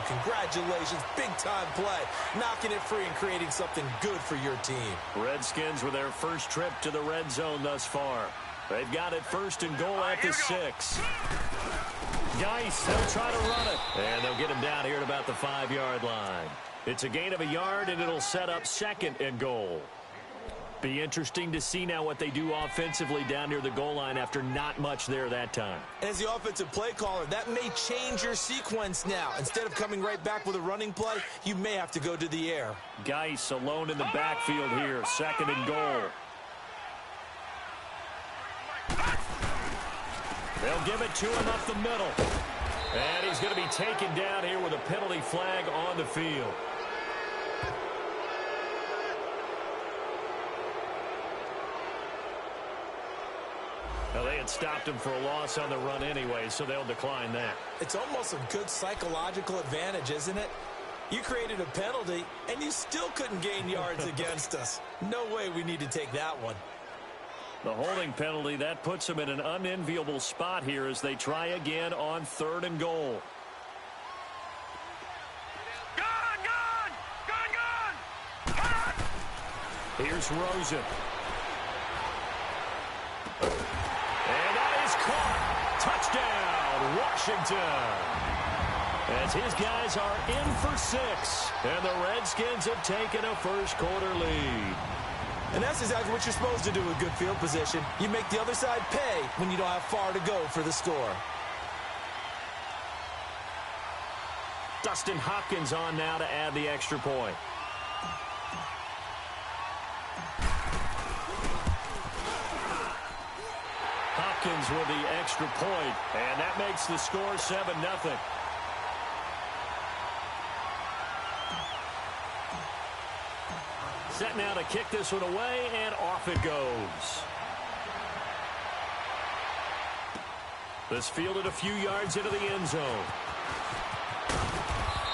Congratulations. Big-time play. Knocking it free and creating something good for your team. Redskins with their first trip to the red zone thus far. They've got it first and goal at the 6. Geis, they'll try to run it. And they'll get him down here at about the 5-yard line. It's a gain of a yard, and it'll set up second and goal. Be interesting to see now what they do offensively down near the goal line after not much there that time. As the offensive play caller, that may change your sequence now. Instead of coming right back with a running play, you may have to go to the air. Geis alone in the backfield here, second and goal. They'll give it to him up the middle. And he's going to be taken down here with a penalty flag on the field. Well, they had stopped him for a loss on the run anyway, so they'll decline that. It's almost a good psychological advantage, isn't it? You created a penalty, and you still couldn't gain yards against us. No way we need to take that one. The holding penalty, that puts them in an unenviable spot here as they try again on third and goal. Here's Rosen. And that is caught. Touchdown, Washington. As his guys are in for 6. And the Redskins have taken a first-quarter lead. And that's exactly what you're supposed to do with good field position. You make the other side pay when you don't have far to go for the score. Dustin Hopkins on now to add the extra point. Hopkins with the extra point, and that makes the score 7-0. Set now to kick this one away, and off it goes. This fielded a few yards into the end zone.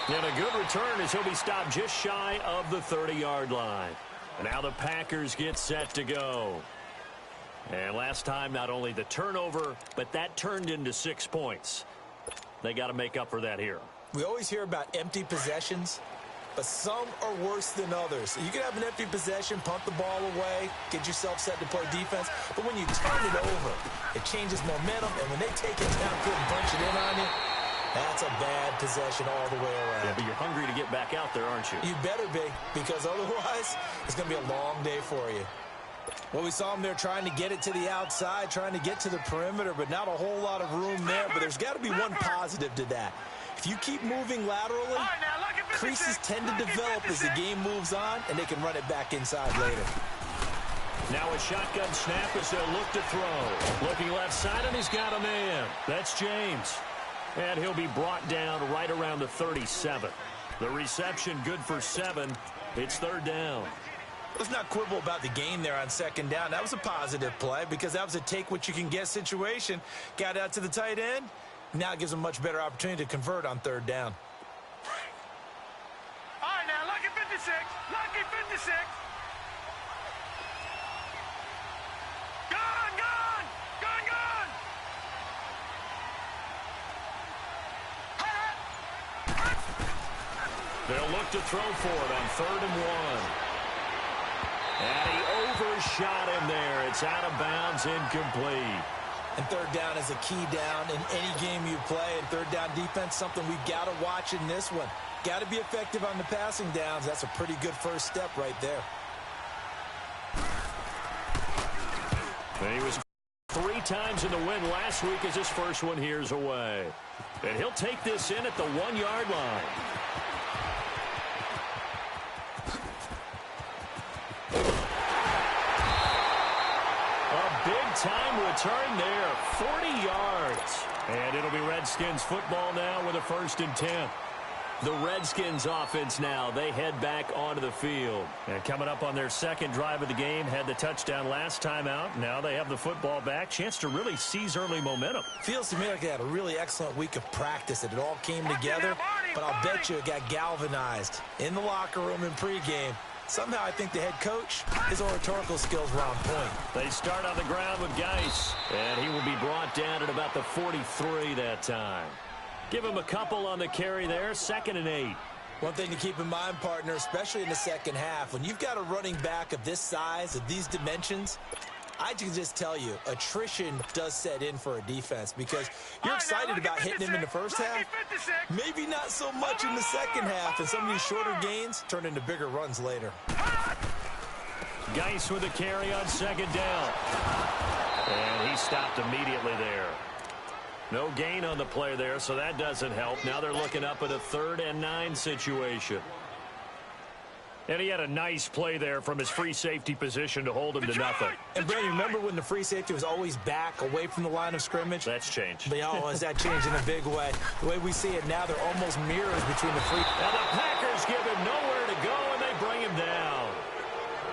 And a good return as he'll be stopped just shy of the 30-yard line. And now the Packers get set to go. And last time, not only the turnover, but that turned into 6 points. They got to make up for that here. We always hear about empty possessions, but some are worse than others. You can have an empty possession, punt the ball away, get yourself set to play defense, but when you turn it over, it changes momentum, and when they take it downfield and punch it in on you, that's a bad possession all the way around. Yeah, but you're hungry to get back out there, aren't you? You better be, because otherwise, it's going to be a long day for you. Well, we saw him there trying to get it to the outside, trying to get to the perimeter, but not a whole lot of room there. But there's got to be one positive to that. If you keep moving laterally, creases tend to develop as the game moves on, and they can run it back inside later. Now a shotgun snap as they'll look to throw. Looking left side, and he's got a man. That's James. And he'll be brought down right around the 37. The reception good for 7. It's third down. Let's not quibble about the gain there on second down. That was a positive play because that was a take-what-you-can-get situation. Got out to the tight end. Now it gives them a much better opportunity to convert on third down. All right, now, lucky 56. Lucky 56. Gone, gone. Gone, gone. They'll look to throw for it on 3rd and 1. And he overshot him there. It's out of bounds, incomplete. And third down is a key down in any game you play. And third down defense, something we've got to watch in this one. Got to be effective on the passing downs. That's a pretty good first step right there. And he was 3 times in the win last week as his first one here's away. And he'll take this in at the 1-yard line. Big-time return there, 40 yards. And it'll be Redskins football now with a 1st and 10. The Redskins offense now, they head back onto the field. And coming up on their second drive of the game, had the touchdown last time out. Now they have the football back. Chance to really seize early momentum. Feels to me like they had a really excellent week of practice. It all came together, but I'll bet you it got galvanized in the locker room in pregame. Somehow I think the head coach, his oratorical skills were on point. They start on the ground with Geis, and he will be brought down at about the 43 that time. Give him a couple on the carry there, 2nd and 8. One thing to keep in mind, partner, especially in the second half, when you've got a running back of this size, of these dimensions, I can just tell you, attrition does set in for a defense because you're excited about hitting him in the first half. Maybe not so much in the second half, and some of these shorter gains turn into bigger runs later. Geis with a carry on 2nd down. And he stopped immediately there. No gain on the play there, so that doesn't help. Now they're looking up at a 3rd and 9 situation. And he had a nice play there from his free safety position to hold him to nothing. And, Brady, remember when the free safety was always back away from the line of scrimmage? That's changed. But, is that changed in a big way? The way we see it now, they're almost mirrors between the free. And the Packers give him nowhere to go, and they bring him down.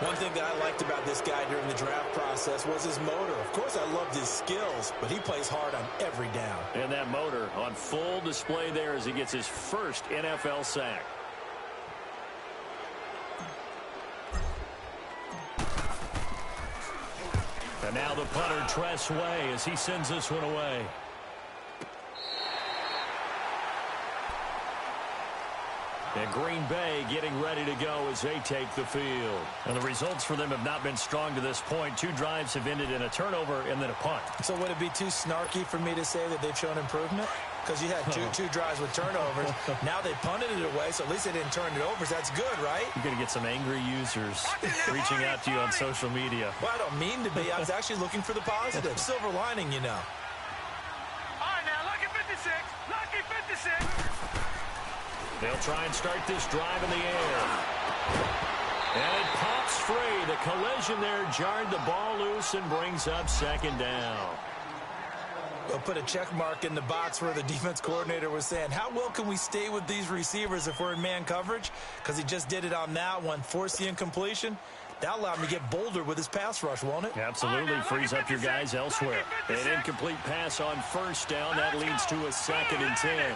One thing that I liked about this guy during the draft process was his motor. Of course, I loved his skills, but he plays hard on every down. And that motor on full display there as he gets his first NFL sack. And now the punter, Tress Way, as he sends this one away. And Green Bay getting ready to go as they take the field. And the results for them have not been strong to this point. 2 drives have ended in a turnover and then a punt. So would it be too snarky for me to say that they've shown improvement? Because you had two drives with turnovers. Now they punted it away, so at least they didn't turn it over. So that's good, right? You're going to get some angry users reaching out to you on social media. Well, I don't mean to be. I was actually looking for the positive. Silver lining, you know. All right, now, lucky 56. Lucky 56. They'll try and start this drive in the air. And it pops free. The collision there jarred the ball loose and brings up 2nd down. We'll put a check mark in the box where the defense coordinator was saying, how well can we stay with these receivers if we're in man coverage? Because he just did it on that one, forced the incompletion. That'll allow him to get bolder with his pass rush, won't it? Absolutely. Frees up your guys elsewhere. An incomplete pass on 1st down. That leads to a 2nd and 10.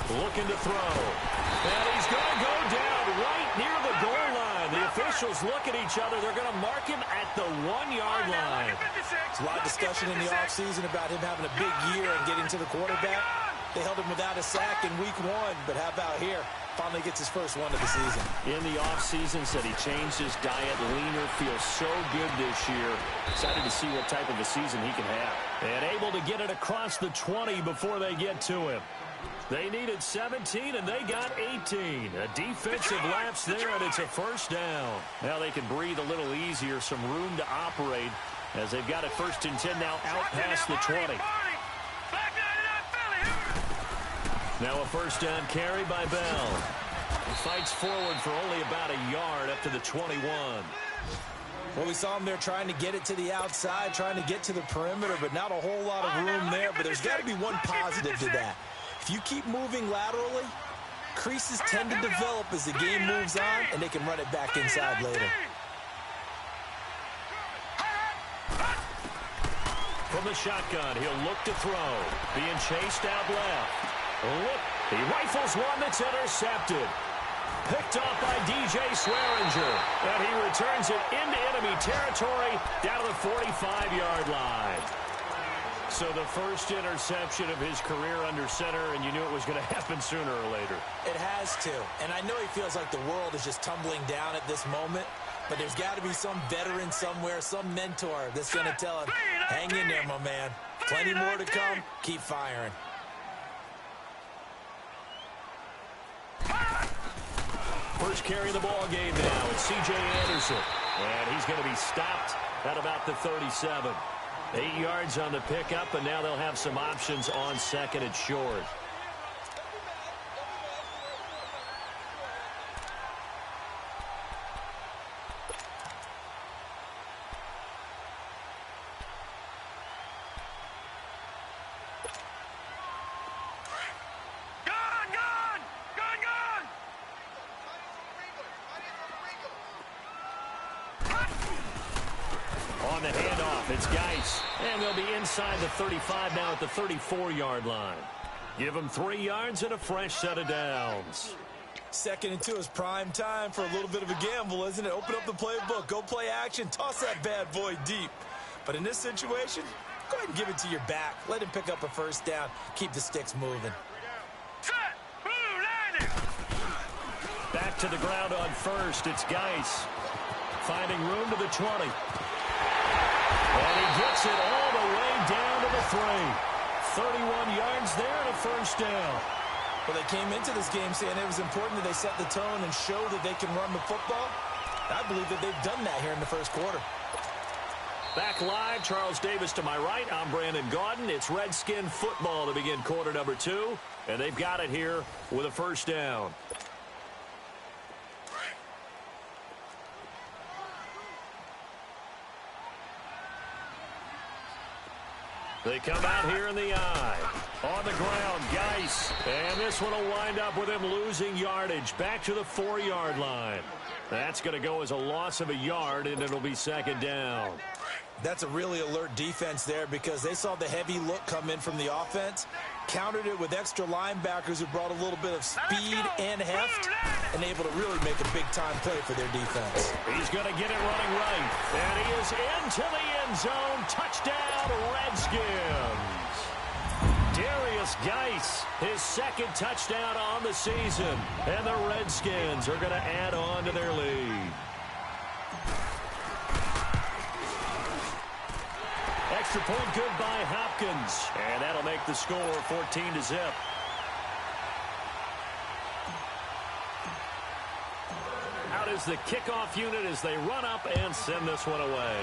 Looking to throw. And he's going to go down right near the goal line. The officials look at each other. They're going to mark him at the 1-yard line. There's a lot of discussion in the offseason about him having a big year and getting to the quarterback. They held him without a sack in week 1, but how about here? Finally gets his first one of the season. In the offseason, said he changed his diet, leaner, feels so good this year. Excited to see what type of a season he can have. And able to get it across the 20 before they get to him. They needed 17, and they got 18. A defensive lapse there, and it's a 1st down. Now they can breathe a little easier, some room to operate, as they've got it 1st and 10 now out past the 20. Now a 1st down carry by Bell. He fights forward for only about a yard up to the 21. Well, we saw him there trying to get it to the outside, trying to get to the perimeter, but not a whole lot of room there. But there's got to be one positive to that. If you keep moving laterally, creases tend to develop as the game moves on, and they can run it back inside later. From the shotgun, he'll look to throw. Being chased out left. Look, he rifles one that's intercepted. Picked off by DJ Swearinger. And he returns it into enemy territory down to the 45-yard line. So the first interception of his career under center, and you knew it was going to happen sooner or later. It has to. And I know he feels like the world is just tumbling down at this moment, but there's got to be some veteran somewhere, some mentor that's going to tell him, hang in there, my man. Plenty more to come. Keep firing. First carry of the ball game now. It's C.J. Anderson. And he's going to be stopped at about the 37. 8 yards on the pickup, and now they'll have some options on 2nd and short. On the handoff, it's Geis. And they'll be inside the 35 now at the 34-yard line. Give them 3 yards and a fresh set of downs. 2nd and 2 is prime time for a little bit of a gamble, isn't it? Open up the playbook, go play action, toss that bad boy deep. But in this situation, Go ahead and give it to your back. Let him pick up a first down. Keep the sticks moving. Set. Blue landing. Back to the ground on first. It's Geis. Finding room to the 20. And he gets it all the way down to the 3. 31 yards there and a first down. Well, they came into this game saying it was important that they set the tone and show that they can run the football. I believe that they've done that here in the first quarter. Back live, Charles Davis to my right. I'm Brandon Gaudin. It's Redskin football to begin quarter number 2. And they've got it here with a first down. They come out here in the eye. On the ground, Geis. And this one will wind up with him losing yardage. Back to the 4-yard line. That's going to go as a loss of a yard, and it'll be second down. That's a really alert defense there because they saw the heavy look come in from the offense, countered it with extra linebackers who brought a little bit of speed and heft, and able to really make a big-time play for their defense. He's going to get it running right, and he is into the end zone. Touchdown, Redskins. Darius Geis, his second touchdown on the season, and the Redskins are going to add on to their lead. Extra point good by Hopkins, and that'll make the score 14-0. Out is the kickoff unit as they run up and send this one away.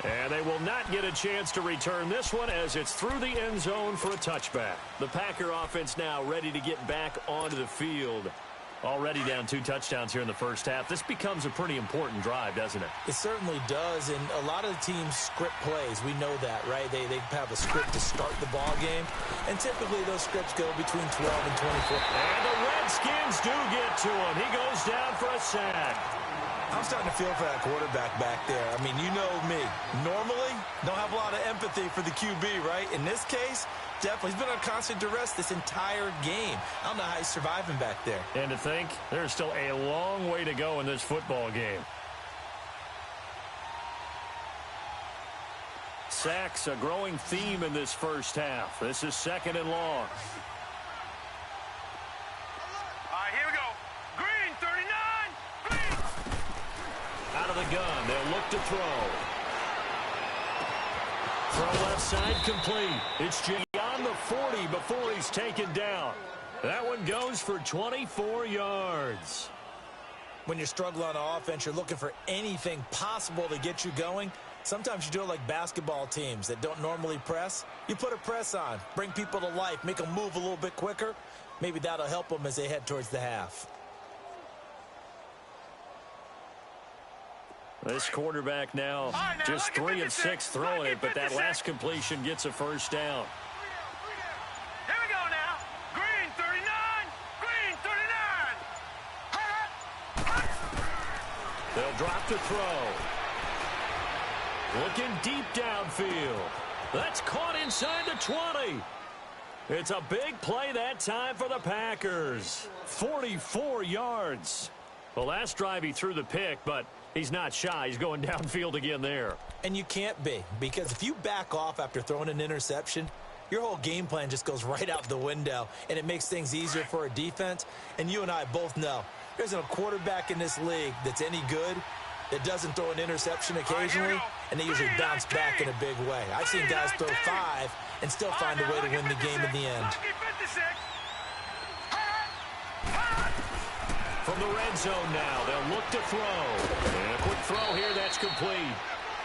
And they will not get a chance to return this one as it's through the end zone for a touchback. The Packer offense now ready to get back onto the field. Already down 2 touchdowns here in the first half. This becomes a pretty important drive, doesn't it? It certainly does, and a lot of the teams script plays. We know that, right? They have a script to start the ball game, and typically those scripts go between 12 and 24. And the Redskins do get to him. He goes down for a sack. I'm starting to feel for that quarterback back there. I mean, you know me. Normally, don't have a lot of empathy for the QB, right? In this case, definitely. He's been on constant duress this entire game. I don't know how he's surviving back there. And to think, there's still a long way to go in this football game. Sacks, a growing theme in this first half. This is second and long. All right, here we go. Green, 39. Green. Out of the gun, they'll look to throw. Throw left side complete. It's beyond the 40 before he's taken down. That one goes for 24 yards. When you're struggling on offense, you're looking for anything possible to get you going. Sometimes you do it like basketball teams that don't normally press. You put a press on, bring people to life, make them move a little bit quicker. Maybe that'll help them as they head towards the half. This quarterback now just 3 of 6 throwing it, but that last completion gets a first down. Here we go now. Green, 39. Green, 39. They'll drop to throw. Looking deep downfield. That's caught inside the 20. It's a big play that time for the Packers. 44 yards. The last drive he threw the pick, but he's not shy. He's going downfield again there. And you can't be, because if you back off after throwing an interception, your whole game plan just goes right out the window, and it makes things easier for a defense. And you and I both know there isn't a quarterback in this league that's any good that doesn't throw an interception occasionally, and they usually bounce back in a big way. I've seen guys throw 5 and still find a way to win the game in the end. From the red zone now, they'll look to throw. And a quick throw here, that's complete.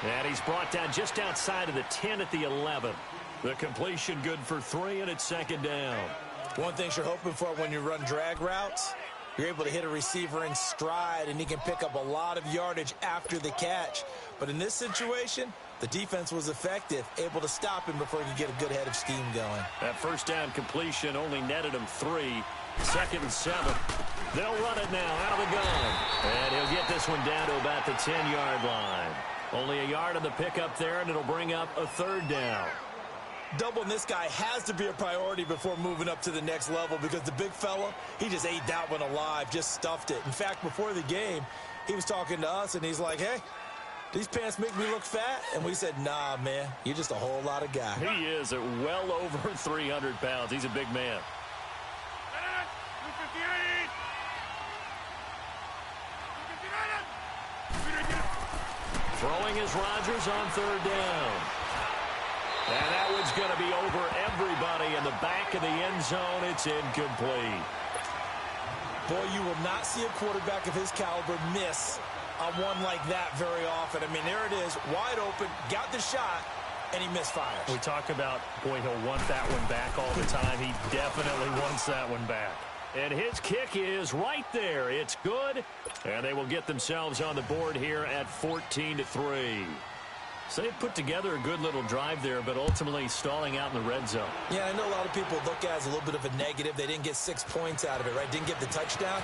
And he's brought down just outside of the 10 at the 11. The completion good for 3, and it's second down. One thing you're hoping for when you run drag routes, you're able to hit a receiver in stride, and he can pick up a lot of yardage after the catch. But in this situation, the defense was effective, able to stop him before he could get a good head of steam going. That first down completion only netted him 3. Second and 7. They'll run it now out of the gun. And he'll get this one down to about the 10-yard line. Only a yard on the pickup there, and it'll bring up a third down. Doubling this guy has to be a priority before moving up to the next level, because the big fella, he just ate that one alive, just stuffed it. In fact, before the game, he was talking to us, and he's like, hey, These pants make me look fat. And we said, nah, man, you're just a whole lot of guy. He is at well over 300 pounds. He's a big man. Throwing is Rodgers on third down. And that one's going to be over everybody in the back of the end zone. It's incomplete. Boy, you will not see a quarterback of his caliber miss on one like that very often. I mean, there it is, wide open, got the shot, and he misfires. We talk about, boy, he'll want that one back all the time. He definitely wants that one back. And his kick is right there. It's good. And they will get themselves on the board here at 14-3. So they put together a good little drive there, but ultimately stalling out in the red zone. Yeah, I know a lot of people look at it as a little bit of a negative. They didn't get 6 points out of it, right? Didn't get the touchdown.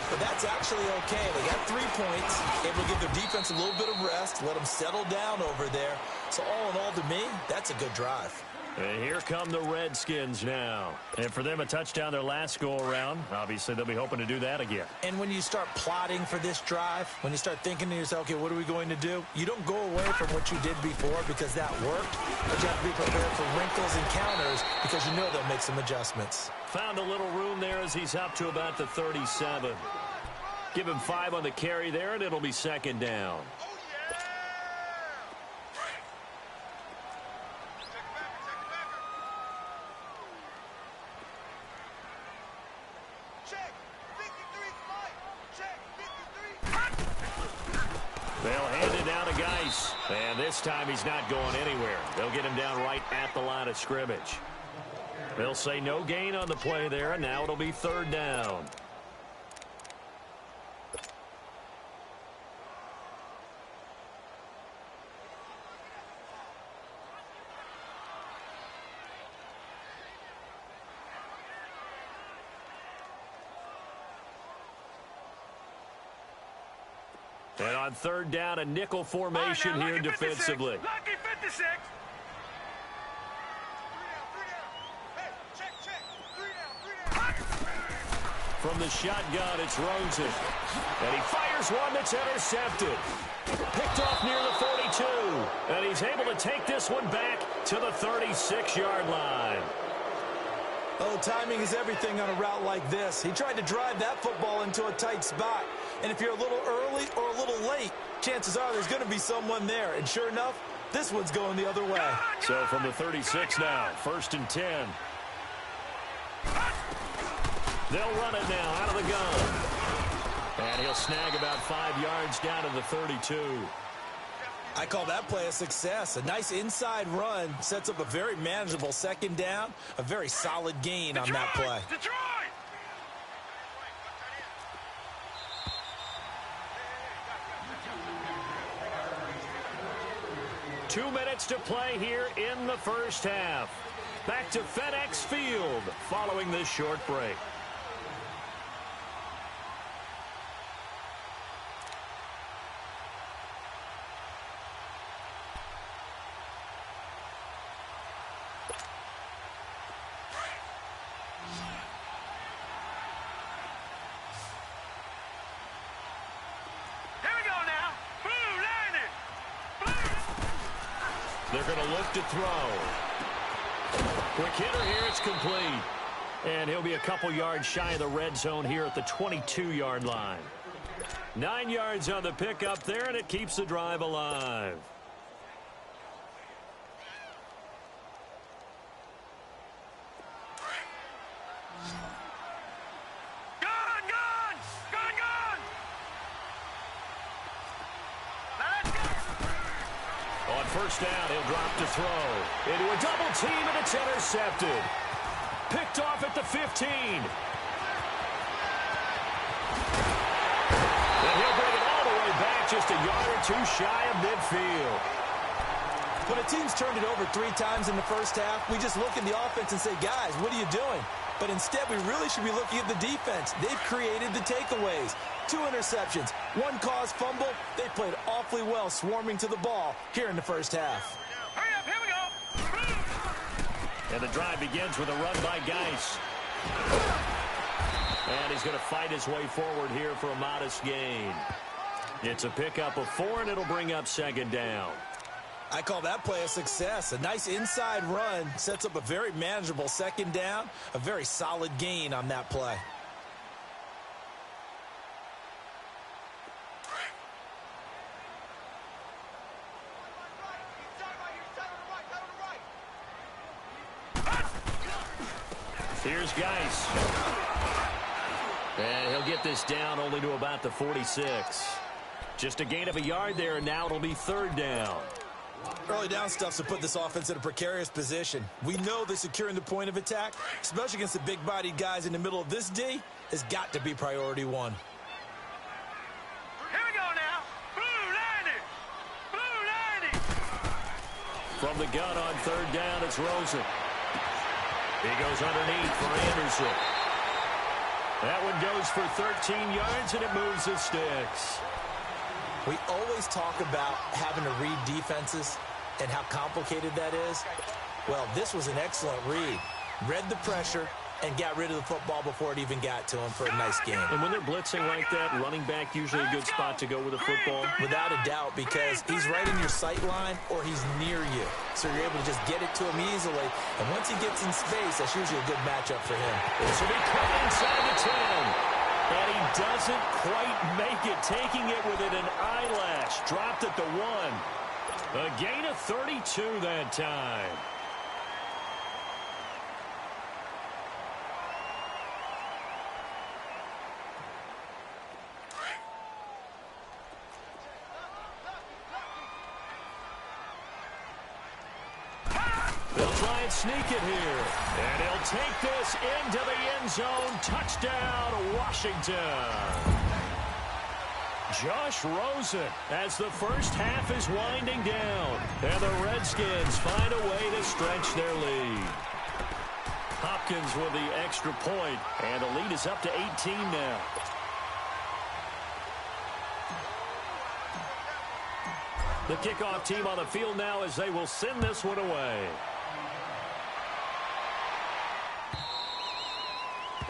But that's actually okay. They got 3 points, able to give their defense a little bit of rest, let them settle down over there. So all in all, to me, that's a good drive. And here come the Redskins now. And for them, a touchdown their last go-around. Obviously, they'll be hoping to do that again. And when you start plotting for this drive, when you start thinking to yourself, okay, what are we going to do? You don't go away from what you did before because that worked. But you have to be prepared for wrinkles and counters because you know they'll make some adjustments. Found a little room there as he's up to about the 37. Give him 5 on the carry there, and it'll be second down. They'll hand it down to Geis. And this time he's not going anywhere. They'll get him down right at the line of scrimmage. They'll say no gain on the play there, and now it'll be third down. And on third down, a nickel formation here defensively. Lucky 56. From the shotgun, it's Rosen. And he fires one that's intercepted. Picked off near the 42. And he's able to take this one back to the 36-yard line. Oh, timing is everything on a route like this. He tried to drive that football into a tight spot. And if you're a little early or a little late, chances are there's going to be someone there. And sure enough, this one's going the other way. So from the 36 now, 1st and 10. They'll run it now out of the gun. And he'll snag about 5 yards down to the 32. I call that play a success. A nice inside run sets up a very manageable second down, a very solid gain on that play. Detroit! 2 minutes to play here in the first half. Back to FedEx Field following this short break. They're going to look to throw. Quick hitter here, it's complete. And he'll be a couple yards shy of the red zone here at the 22-yard line. 9 yards on the pickup there, and it keeps the drive alive. First down, he'll drop to throw. Into a double team, and it's intercepted. Picked off at the 15. And he'll bring it all the way back, just a yard or two shy of midfield. When a team's turned it over 3 times in the first half, we just look at the offense and say, guys, what are you doing? But instead, we really should be looking at the defense. They've created the takeaways. 2 interceptions, 1 caused fumble. They played awfully well swarming to the ball here in the first half. Hurry up, here we go. And the drive begins with a run by Geis. And he's going to fight his way forward here for a modest gain. It's a pickup of 4, and it'll bring up second down. I call that play a success. A nice inside run sets up a very manageable second down, a very solid gain on that play. Here's Geis. And he'll get this down only to about the 46. Just a gain of a yard there, and now it'll be third down. Early down stuff's to put this offense in a precarious position. We know that securing the point of attack, especially against the big-bodied guys in the middle of this D, has got to be priority one. Here we go now. Blue 90. Blue 90. From the gun on third down, it's Rosen. He goes underneath for Anderson. That one goes for 13 yards, and it moves the sticks. We always talk about having to read defenses and how complicated that is. Well, this was an excellent read. Read the pressure and got rid of the football before it even got to him for a nice game. And when they're blitzing like that, running back usually a good spot to go with the football. Without a doubt, because he's right in your sight line or he's near you. So you're able to just get it to him easily. And once he gets in space, that's usually a good matchup for him. This will be cut inside the 10. And he doesn't quite make it, taking it within an eyelash. Dropped at the 1. A gain of 32 that time. They'll try and sneak it here. And he'll take this into the end zone. Touchdown, Washington. Josh Rosen as the first half is winding down. And the Redskins find a way to stretch their lead. Hopkins with the extra point. And the lead is up to 18 now. The kickoff team on the field now as they will send this one away.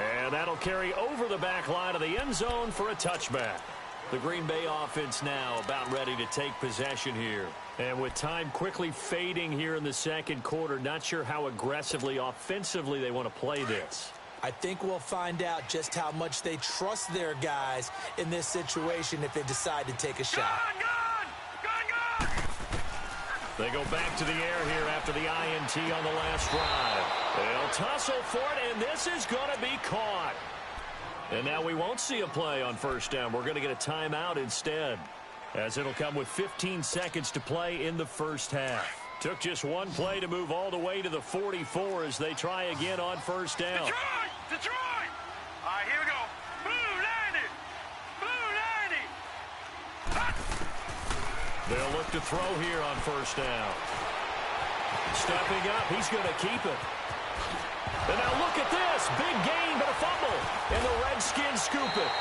And that'll carry over the back line of the end zone for a touchback. The Green Bay offense now about ready to take possession here. And with time quickly fading here in the second quarter, not sure how aggressively, offensively they want to play this. I think we'll find out just how much they trust their guys in this situation if they decide to take a shot. They go back to the air here after the INT on the last drive. They'll tussle for it, and this is going to be caught. And now we won't see a play on first down. We're going to get a timeout instead, as it'll come with 15 seconds to play in the first half. Took just one play to move all the way to the 44 as they try again on first down. Detroit! Detroit! All right, here we go. Blue 90! Blue 90! They'll look to throw here on first down. Stepping up, he's going to keep it. And now look at this. Big gain, but a fumble. And the Redskins scoop it.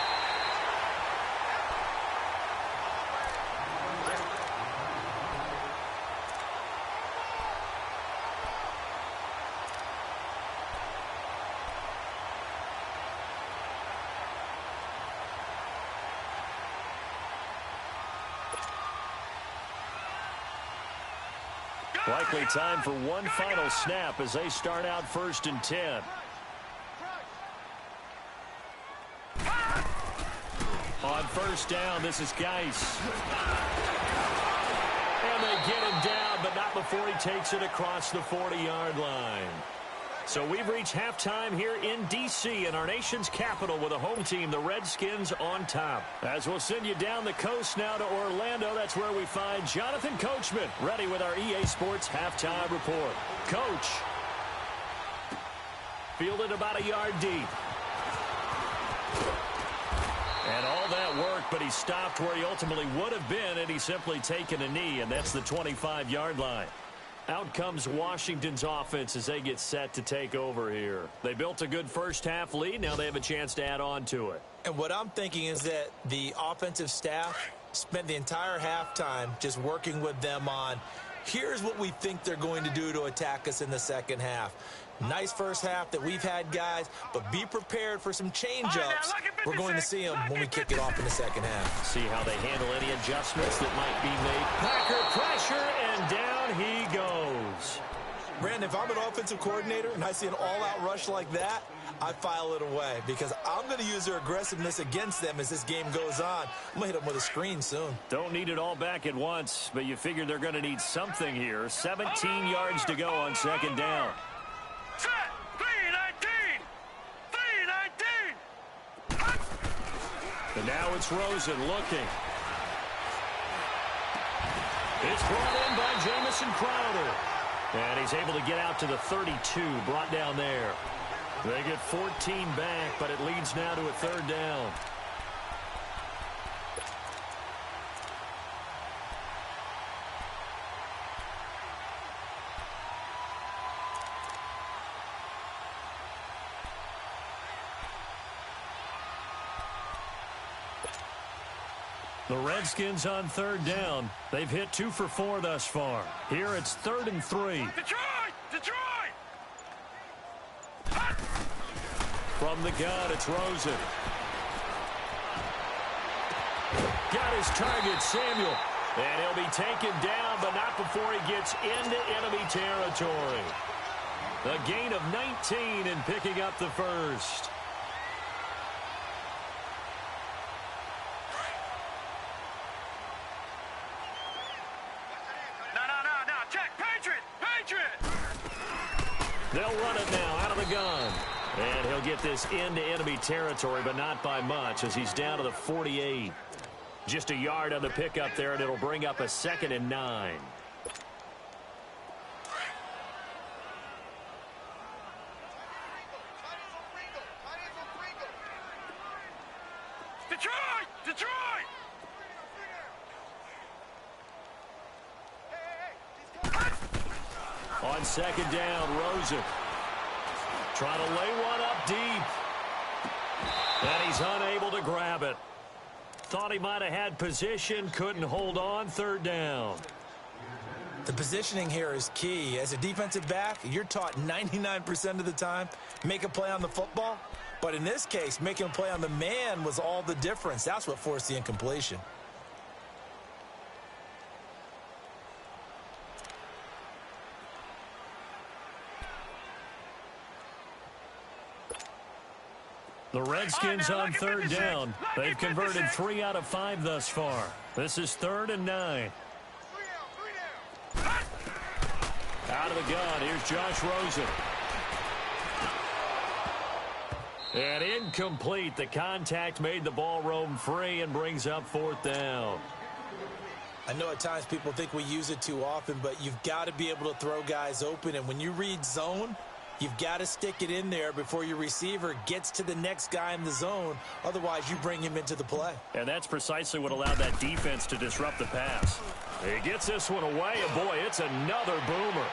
Likely time for one final snap as they start out 1st and 10. On first down, this is Geis. And they get him down, but not before he takes it across the 40-yard line. So we've reached halftime here in D.C. in our nation's capital with a home team, the Redskins, on top. As we'll send you down the coast now to Orlando, that's where we find Jonathan Coachman, ready with our EA Sports halftime report. Coach, fielded about a yard deep. And all that work, but he stopped where he ultimately would have been, and he's simply taken a knee, and that's the 25-yard line. Out comes Washington's offense as they get set to take over here. They built a good first half lead. Now they have a chance to add on to it. And what I'm thinking is that the offensive staff spent the entire halftime just working with them on, Here's what we think they're going to do to attack us in the second half. Nice first half that we've had, guys, but be prepared for some change-ups. We're going to see them when we kick it off in the second half. See how they handle any adjustments that might be made. Packer pressure, and down he goes. Brandon, if I'm an offensive coordinator and I see an all-out rush like that, I file it away because I'm going to use their aggressiveness against them as this game goes on. I'm going to hit them with a screen soon. Don't need it all back at once, but you figure they're going to need something here. 17 yards to go on second down. Set! 3-19! 3-19! And now it's Rosen looking. It's brought in by Jamison Crowder. And he's able to get out to the 32, brought down there. They get 14 back, but it leads now to a third down. The Redskins on third down. They've hit 2 for 4 thus far. Here it's 3rd and 3. Detroit! Detroit! From the gun, it's Rosen. Got his target, Samuel. And he'll be taken down, but not before he gets into enemy territory. A gain of 19 and picking up the first. They'll run it now out of the gun. And he'll get this into enemy territory, but not by much as he's down to the 48. Just a yard on the pickup there, and it'll bring up a 2nd and 9. Detroit! Detroit! On second down, Rosen trying to lay one up deep. And he's unable to grab it. Thought he might have had position, couldn't hold on, third down. The positioning here is key. As a defensive back, you're taught 99% of the time, make a play on the football. But in this case, making a play on the man was all the difference. That's what forced the incompletion. The Redskins on third down. They've converted 3 out of 5 thus far. This is 3rd and 9. Out of the gun, here's Josh Rosen. And incomplete. The contact made the ball roam free and brings up 4th down. I know at times people think we use it too often, but you've got to be able to throw guys open. And when you read zone, you've got to stick it in there before your receiver gets to the next guy in the zone. Otherwise, you bring him into the play. And that's precisely what allowed that defense to disrupt the pass. He gets this one away, and boy, it's another boomer.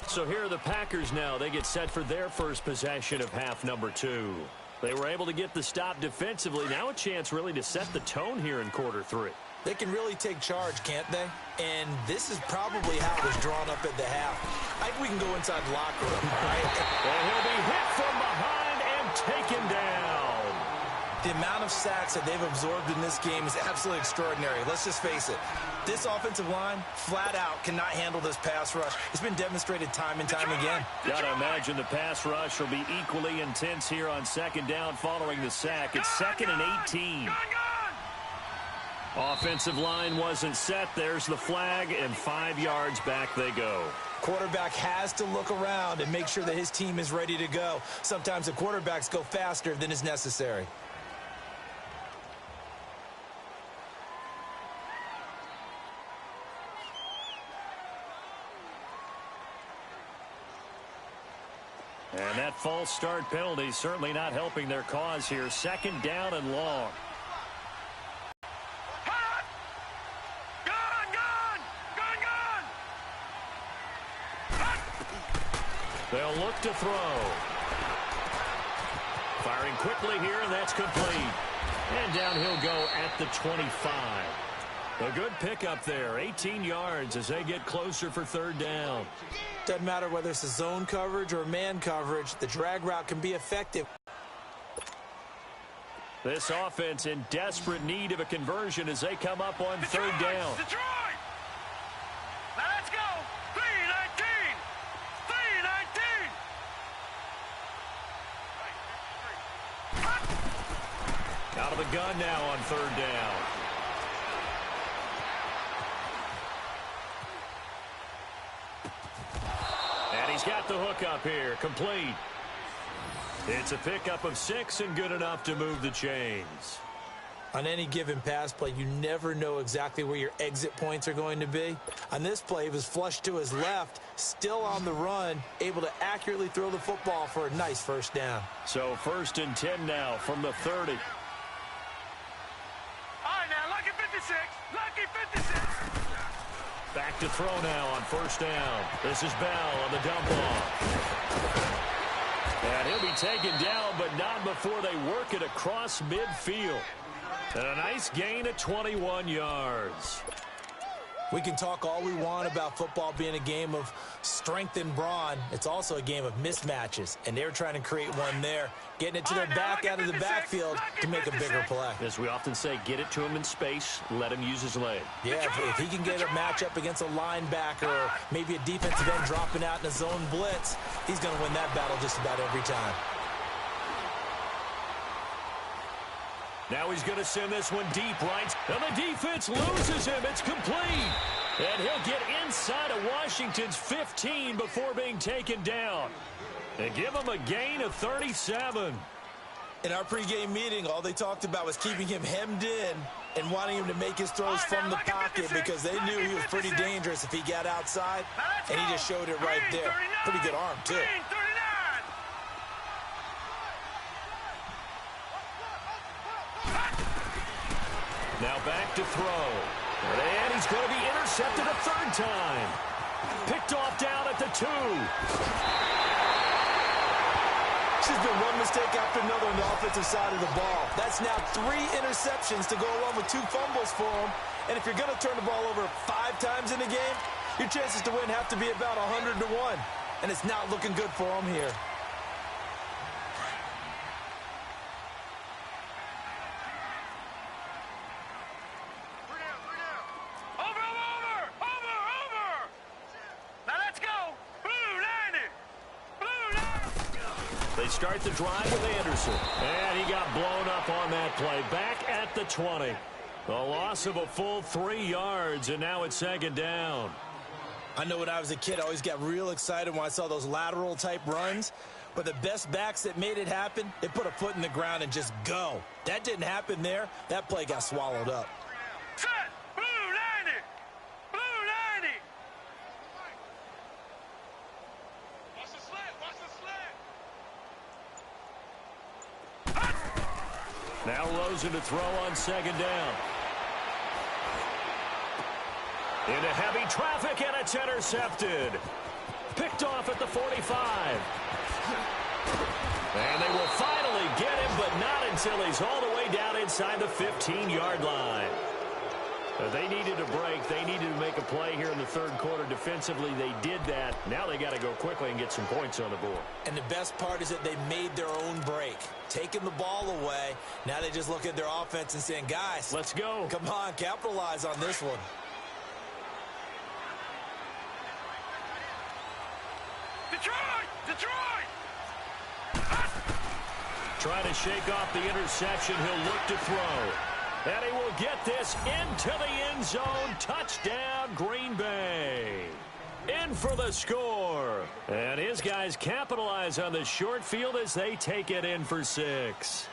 So here are the Packers now. They get set for their first possession of half number 2. They were able to get the stop defensively. Now a chance really to set the tone here in quarter 3. They can really take charge, can't they? And this is probably how it was drawn up at the half. I think we can go inside the locker room, all right? And he'll be hit from behind and taken down. The amount of sacks that they've absorbed in this game is absolutely extraordinary. Let's just face it. This offensive line, flat out, cannot handle this pass rush. It's been demonstrated time and time again. Got to imagine the pass rush will be equally intense here on second down following the sack. It's 2nd and 18. Offensive line wasn't set. There's the flag, and 5 yards back they go. Quarterback has to look around and make sure that his team is ready to go. Sometimes the quarterbacks go faster than is necessary. And that false start penalty certainly not helping their cause here. 2nd down and long. They'll look to throw. Firing quickly here, and that's complete. And down he'll go at the 25. A good pickup there, 18 yards as they get closer for third down. Doesn't matter whether it's a zone coverage or man coverage, the drag route can be effective. This offense in desperate need of a conversion as they come up on third down. Detroit! Now let's go! 3-19! 3-19! Out of the gun now on third down. And he's got the hook up here, complete. It's a pickup of 6 and good enough to move the chains. On any given pass play, you never know exactly where your exit points are going to be. On this play, he was flushed to his left, still on the run, able to accurately throw the football for a nice first down. So 1st and 10 now from the 30. All right, now, lucky 56. Lucky 56. Back to throw now on first down. This is Bell on the dump off. And he'll be taken down, but not before they work it across midfield. And a nice gain of 21 yards. We can talk all we want about football being a game of strength and brawn. It's also a game of mismatches, and they're trying to create one there, getting it to their back out of the backfield to make a bigger play. As we often say, get it to him in space, let him use his leg. Yeah, if he can get a matchup against a linebacker or maybe a defensive end dropping out in a zone blitz, he's going to win that battle just about every time. Now he's going to send this one deep right. And the defense loses him. It's complete. And he'll get inside of Washington's 15 before being taken down. They give him a gain of 37. In our pregame meeting, all they talked about was keeping him hemmed in and wanting him to make his throws from the pocket because they knew he was pretty dangerous if he got outside, and he just showed it right there. Pretty good arm, too. Now back to throw. And he's going to be intercepted a third time. Picked off down at the 2. There's been one mistake after another on the offensive side of the ball. That's now 3 interceptions to go along with 2 fumbles for him. And if you're going to turn the ball over 5 times in a game, your chances to win have to be about 100 to 1. And it's not looking good for him here. They start the drive with Anderson. And he got blown up on that play. Back at the 20. A loss of a full 3 yards, and now it's 2nd down. I know when I was a kid, I always got real excited when I saw those lateral-type runs. But the best backs that made it happen, they put a foot in the ground and just go. That didn't happen there. That play got swallowed up. Set! Blue 90! Blue 90! Watch the slant! Watch the slant! Now Rosen to throw on 2nd down. Into heavy traffic, and it's intercepted. Picked off at the 45. And they will finally get him, but not until he's all the way down inside the 15-yard line. They needed a break. They needed to make a play here in the 3rd quarter. Defensively, they did that. Now they got to go quickly and get some points on the board. And the best part is that they made their own break. Taking the ball away. Now they just look at their offense and saying, guys, let's go. Come on, capitalize on this one. Detroit! Detroit! Trying to shake off the interception. He'll look to throw. And he will get this into the end zone. Touchdown, Green Bay. In for the score. And his guys capitalize on the short field as they take it in for 6.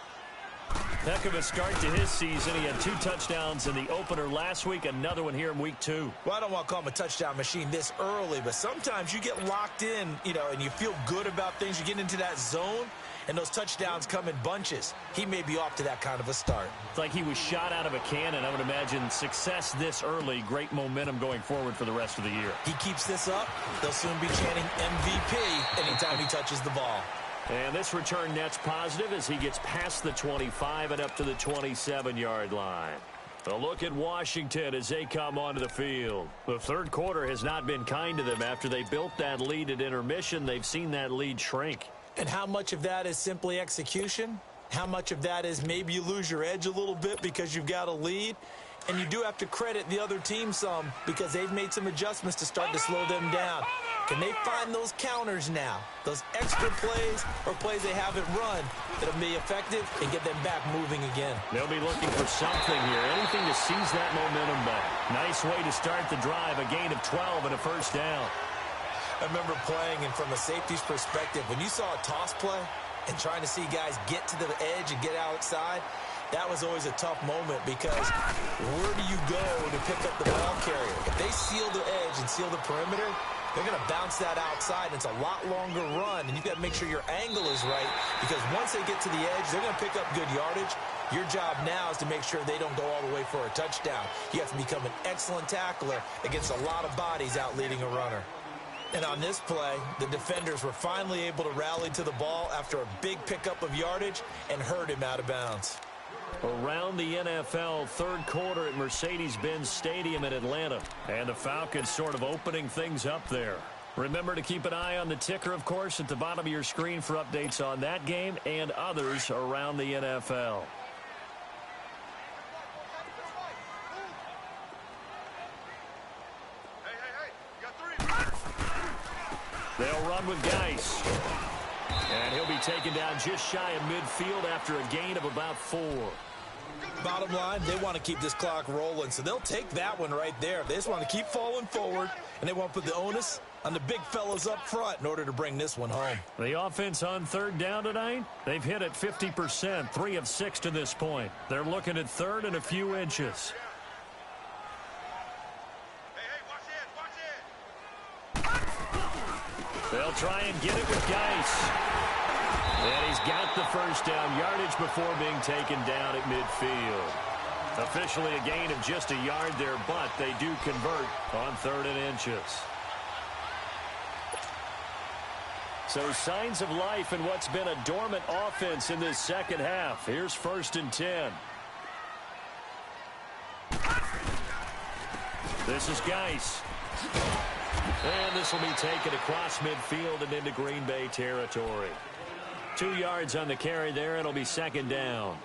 Heck of a start to his season. He had 2 touchdowns in the opener last week, another one here in week 2. Well, I don't want to call him a touchdown machine this early, but sometimes you get locked in, and you feel good about things. You get into that zone, and those touchdowns come in bunches. He may be off to that kind of a start. It's like he was shot out of a cannon. I would imagine success this early, great momentum going forward for the rest of the year. He keeps this up, they'll soon be chanting MVP anytime he touches the ball. And this return net's positive as he gets past the 25 and up to the 27-yard line. A look at Washington as they come onto the field. The third quarter has not been kind to them. After they built that lead at intermission, they've seen that lead shrink. And how much of that is simply execution? How much of that is maybe you lose your edge a little bit because you've got a lead? And you do have to credit the other team some because they've made some adjustments to start to slow them down. Can they find those counters now, those extra plays or plays they haven't run that'll be effective and get them back moving again? They'll be looking for something here, anything to seize that momentum back. Nice way to start the drive, a gain of 12 and a first down. I remember playing, and from a safety's perspective, when you saw a toss play and trying to see guys get to the edge and get outside, that was always a tough moment because where do you go to pick up the ball carrier? If they seal the edge and seal the perimeter, they're going to bounce that outside. It's a lot longer run, and you've got to make sure your angle is right because once they get to the edge, they're going to pick up good yardage. Your job now is to make sure they don't go all the way for a touchdown. You have to become an excellent tackler against a lot of bodies out leading a runner. And on this play, the defenders were finally able to rally to the ball after a big pickup of yardage and hurt him out of bounds. Around the NFL, third quarter at Mercedes-Benz Stadium in Atlanta. And the Falcons sort of opening things up there. Remember to keep an eye on the ticker, of course, at the bottom of your screen for updates on that game and others around the NFL. They'll run with Geis. And he'll be taken down just shy of midfield after a gain of about 4. Bottom line, they want to keep this clock rolling, so they'll take that one right there. They just want to keep falling forward, and they want to put the onus on the big fellas up front in order to bring this one home. The offense on third down tonight, they've hit it 50%, 3 of 6 to this point. They're looking at third and a few inches. They'll try and get it with Geis. And he's got the first down yardage before being taken down at midfield. Officially a gain of just a yard there, but they do convert on 3rd and inches. So signs of life in what's been a dormant offense in this second half. Here's 1st and 10. This is Geis. And this will be taken across midfield and into Green Bay territory. 2 yards on the carry there. It'll be 2nd down.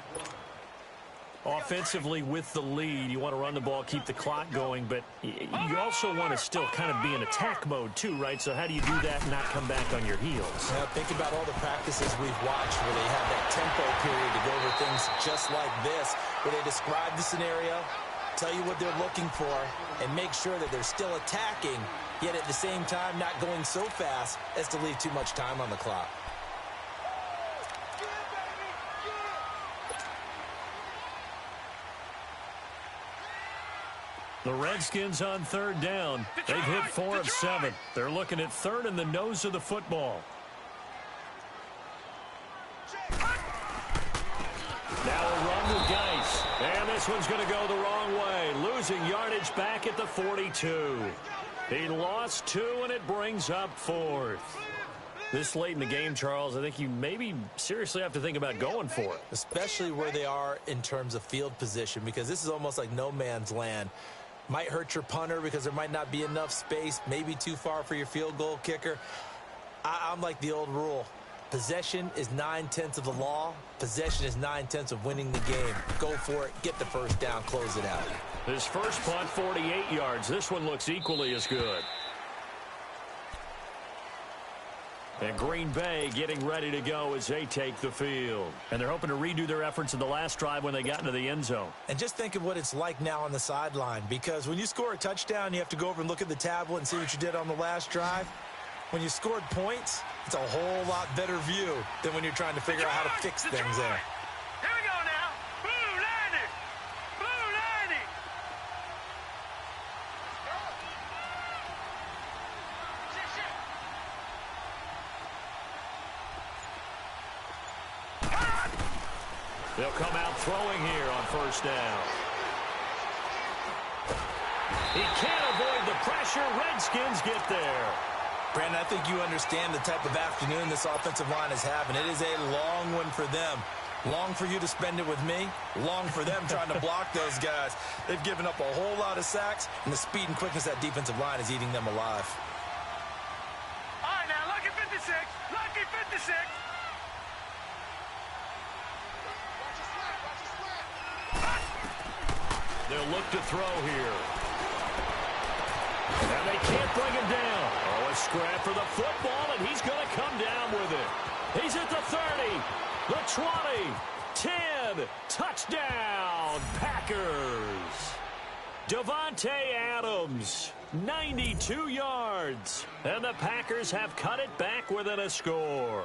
Offensively with the lead, you want to run the ball, keep the clock going, but you also want to still kind of be in attack mode too, right? So how do you do that and not come back on your heels? Yeah, think about all the practices we've watched where they have that tempo period to go over things just like this, where they describe the scenario, tell you what they're looking for, and make sure that they're still attacking, yet at the same time not going so fast as to leave too much time on the clock. The Redskins on 3rd down. They've hit 4 of 7. They're looking at 3rd and the nose of the football. Now a run with Geis. And this one's going to go the wrong way. Losing yardage back at the 42. He lost 2, and it brings up 4th. This late in the game, Charles, I think you maybe seriously have to think about going for it. Especially where they are in terms of field position, because this is almost like no man's land. Might hurt your punter because there might not be enough space, maybe too far for your field goal kicker. I'm like the old rule. Possession is 9/10 of the law. Possession is 9/10 of winning the game. Go for it. Get the first down. Close it out. His first punt, 48 yards. This one looks equally as good. And Green Bay getting ready to go as they take the field. And they're hoping to redo their efforts in the last drive when they got into the end zone. And just think of what it's like now on the sideline, because when you score a touchdown, you have to go over and look at the tablet and see what you did on the last drive. When you scored points, it's a whole lot better view than when you're trying to figure out how to fix things there. Here we go now. Blue 90. Blue 90. They'll come out throwing here on 1st down. He can't avoid the pressure. Redskins get there. Brandon, I think you understand the type of afternoon this offensive line is having. It is a long one for them. Long for you to spend it with me. Long for them trying to block those guys. They've given up a whole lot of sacks, and the speed and quickness of that defensive line is eating them alive. All right, now, lucky 56. Lucky 56. They'll look to throw here. And they can't bring him down. Oh, a scrap for the football, and he's going to come down with it. He's at the 30, the 20, 10. Touchdown, Packers. Davante Adams, 92 yards. And the Packers have cut it back within a score.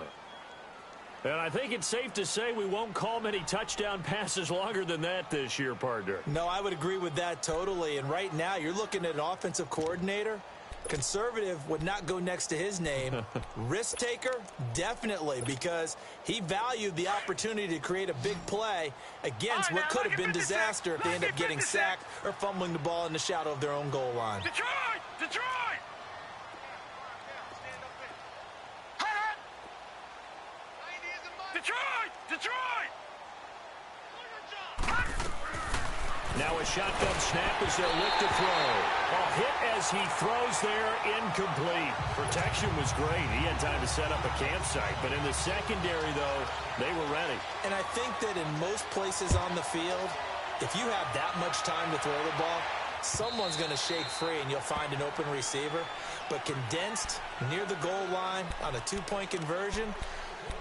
And I think it's safe to say we won't call many touchdown passes longer than that this year, partner. No, I would agree with that totally. And right now, you're looking at an offensive coordinator. Conservative would not go next to his name. Risk taker, definitely, because he valued the opportunity to create a big play against what could have been disaster if they end up getting sacked or fumbling the ball in the shadow of their own goal line. Detroit! Detroit! Detroit! Detroit! Now a shotgun snap as they'll look to throw. A hit as he throws there, incomplete. Protection was great. He had time to set up a campsite. But in the secondary, though, they were ready. And I think that in most places on the field, if you have that much time to throw the ball, someone's going to shake free and you'll find an open receiver. But condensed near the goal line on a two-point conversion,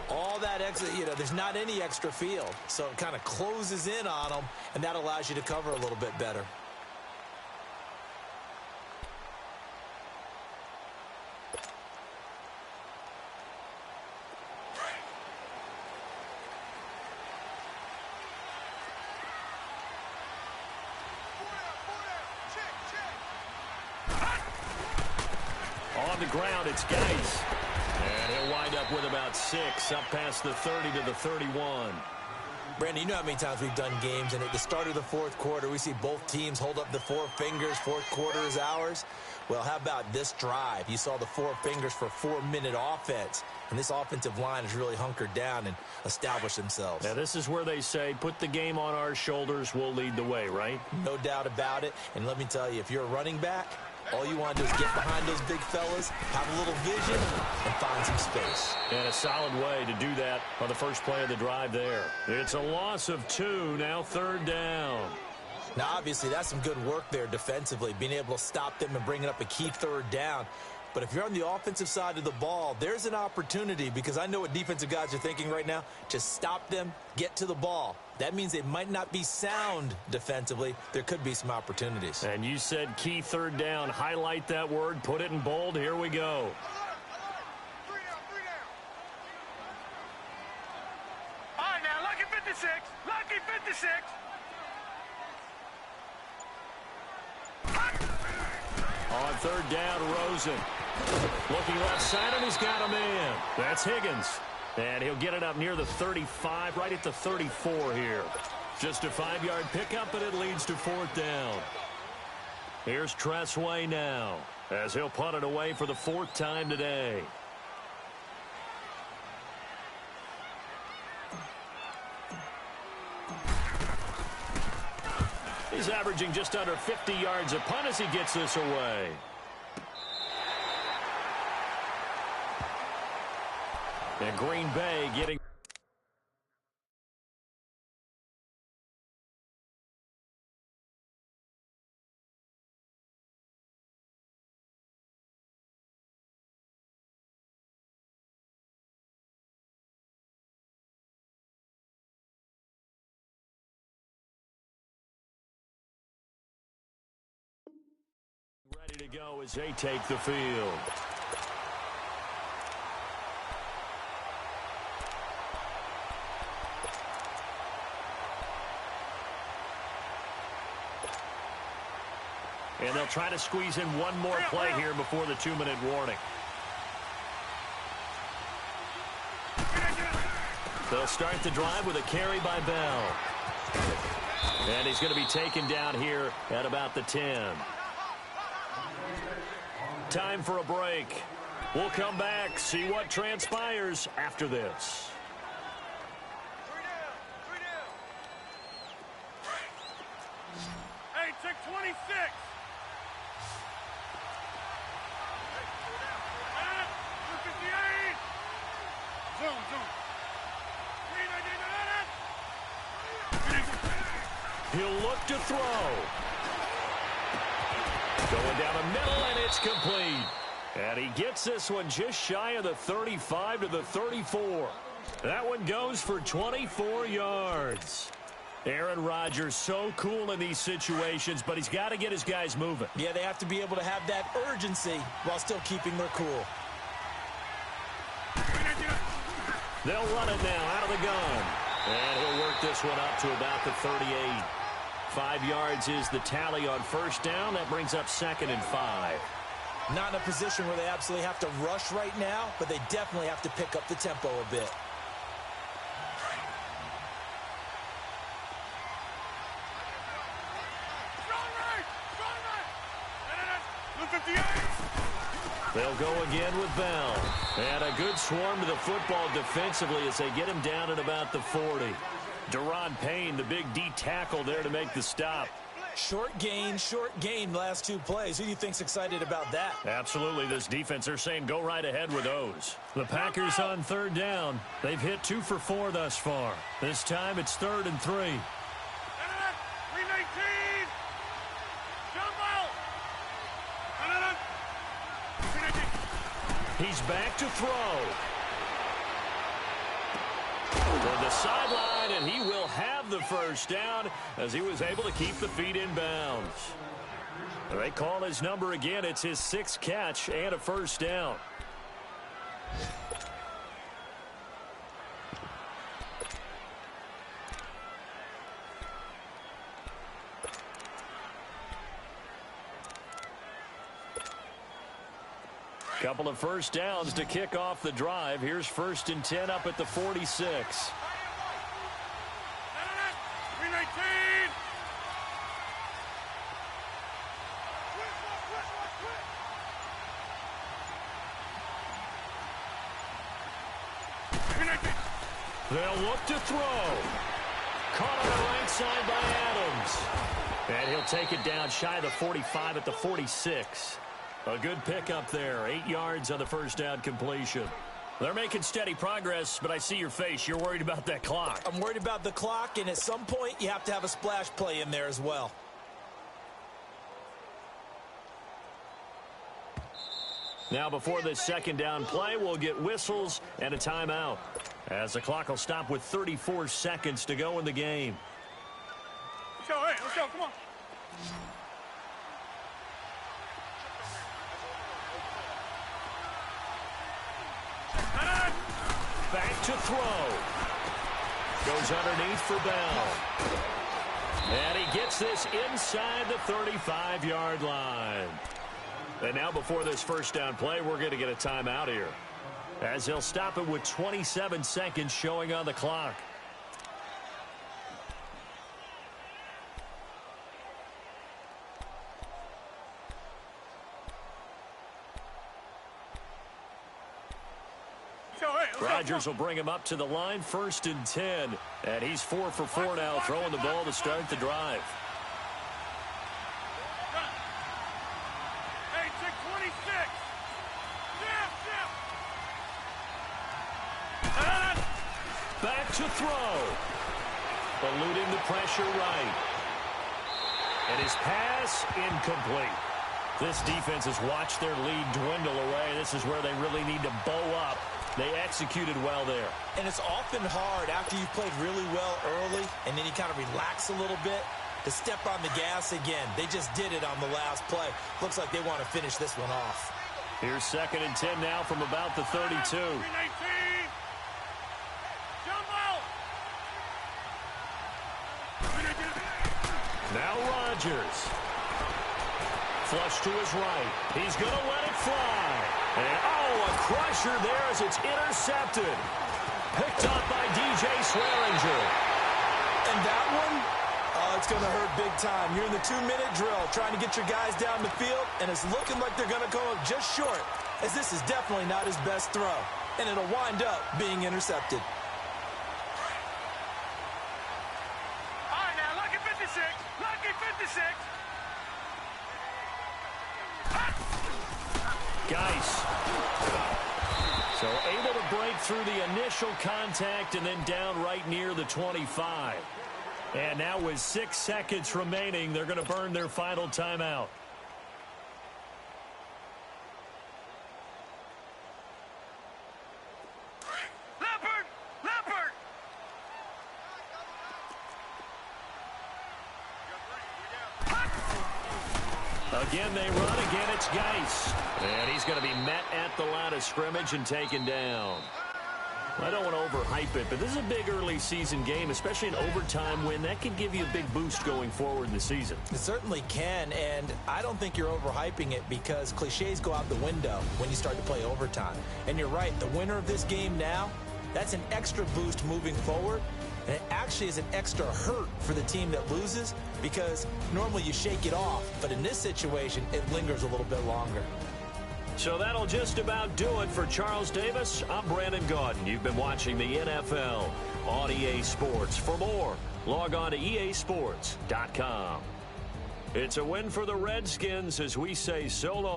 all that extra, there's not any extra field. So it kind of closes in on them, and that allows you to cover a little bit better. On the ground, it's Geis. And he'll wind up with about 6, up past the 30 to the 31. Brandon, you know how many times we've done games, and at the start of the fourth quarter, we see both teams hold up the 4 fingers, fourth quarter is ours. Well, how about this drive? You saw the 4 fingers for 4-minute offense, and this offensive line has really hunkered down and established themselves. Now, this is where they say, put the game on our shoulders, we'll lead the way, right? No doubt about it, and let me tell you, if you're a running back, all you want to do is get behind those big fellas, have a little vision, and find some space. And a solid way to do that on the first play of the drive there. It's a loss of 2, now 3rd down. Now, obviously, that's some good work there defensively, being able to stop them and bringing up a key 3rd down. But if you're on the offensive side of the ball, there's an opportunity, because I know what defensive guys are thinking right now. Just stop them, get to the ball. That means they might not be sound defensively. There could be some opportunities. And you said key 3rd down. Highlight that word, put it in bold. Here we go. All right, now, lucky 56. Lucky 56. On 3rd down, Rosen. Looking left side, and he's got a man. That's Higgins. And he'll get it up near the 35, right at the 34 here. Just a 5-yard pickup, and it leads to 4th down. Here's Tressway now, as he'll punt it away for the 4th time today. He's averaging just under 50 yards a punt as he gets this away. And Green Bay getting... ready to go as they take the field. And they'll try to squeeze in one more play here before the 2-minute warning. They'll start the drive with a carry by Bell. And he's going to be taken down here at about the 10. Time for a break. We'll come back, see what transpires after this. Hey, check 26. Zoom. He'll look to throw. Going down the middle, and it's complete. And he gets this one just shy of the 35 to the 34. That one goes for 24 yards. Aaron Rodgers so cool in these situations, but he's got to get his guys moving. Yeah, they have to be able to have that urgency while still keeping their cool. They'll run it now out of the gun. And he'll work this one up to about the 38. 5 yards is the tally on first down. That brings up 2nd and 5. Not in a position where they absolutely have to rush right now, but they definitely have to pick up the tempo a bit. They'll go again with Bell. And a good swarm to the football defensively as they get him down at about the 40. Deron Payne, the big D tackle there to make the stop. Short gain last 2 plays. Who do you think's excited about that? Absolutely. This defense, they're saying go right ahead with those. The Packers on 3rd down. They've hit 2 for 4 thus far. This time it's 3rd and 3. He's back to throw. For the sideline, and he will have the first down as he was able to keep the feet in bounds. They call his number again. It's his 6th catch and a first down. Couple of first downs to kick off the drive. Here's 1st and 10 up at the 46. They'll look to throw. Caught on the right side by Adams. And he'll take it down shy of the 45 at the 46. A good pickup there. 8 yards on the first down completion. They're making steady progress, but I see your face. You're worried about that clock. I'm worried about the clock, and at some point, you have to have a splash play in there as well. Now, before this 2nd down play, we'll get whistles and a timeout, as the clock will stop with 34 seconds to go in the game. Let's go, come on. Back to throw. Goes underneath for Bell. And he gets this inside the 35-yard line. And now before this first down play, we're going to get a timeout here, as they'll stop it with 27 seconds showing on the clock. Rodgers will bring him up to the line, 1st and 10. And he's 4 for 4 now, throwing the ball to start the drive. Hey, check 26. Back to throw. Eluding the pressure right. And his pass incomplete. This defense has watched their lead dwindle away. This is where they really need to bow up. They executed well there. And it's often hard after you've played really well early and then you kind of relax a little bit to step on the gas again. They just did it on the last play. Looks like they want to finish this one off. Here's 2nd and 10 now from about the 32. Now Rodgers. Flush to his right. He's going to let it fly. And, a crusher there as it's intercepted. Picked up by DJ Swearinger. And that one, it's going to hurt big time. You're in the 2-minute drill trying to get your guys down the field, and it's looking like they're going to go up just short. as this is definitely not his best throw, and it'll wind up being intercepted. All right, now, lucky 56. Lucky 56. Geis. So able to break through the initial contact and then down right near the 25. And now with 6 seconds remaining, they're going to burn their final timeout. Leopard! Leopard! Again, they run. Again, it's Geis. And he's going to be met at the line of scrimmage and taken down. I don't want to overhype it, but this is a big early season game, especially an overtime win. That could give you a big boost going forward in the season. It certainly can, and I don't think you're overhyping it because cliches go out the window when you start to play overtime. And you're right, the winner of this game now, that's an extra boost moving forward. And it actually is an extra hurt for the team that loses because normally you shake it off, but in this situation, it lingers a little bit longer. So that'll just about do it for Charles Davis. I'm Brandon Gaudin. You've been watching the NFL on EA Sports. For more, log on to easports.com. It's a win for the Redskins as we say so long.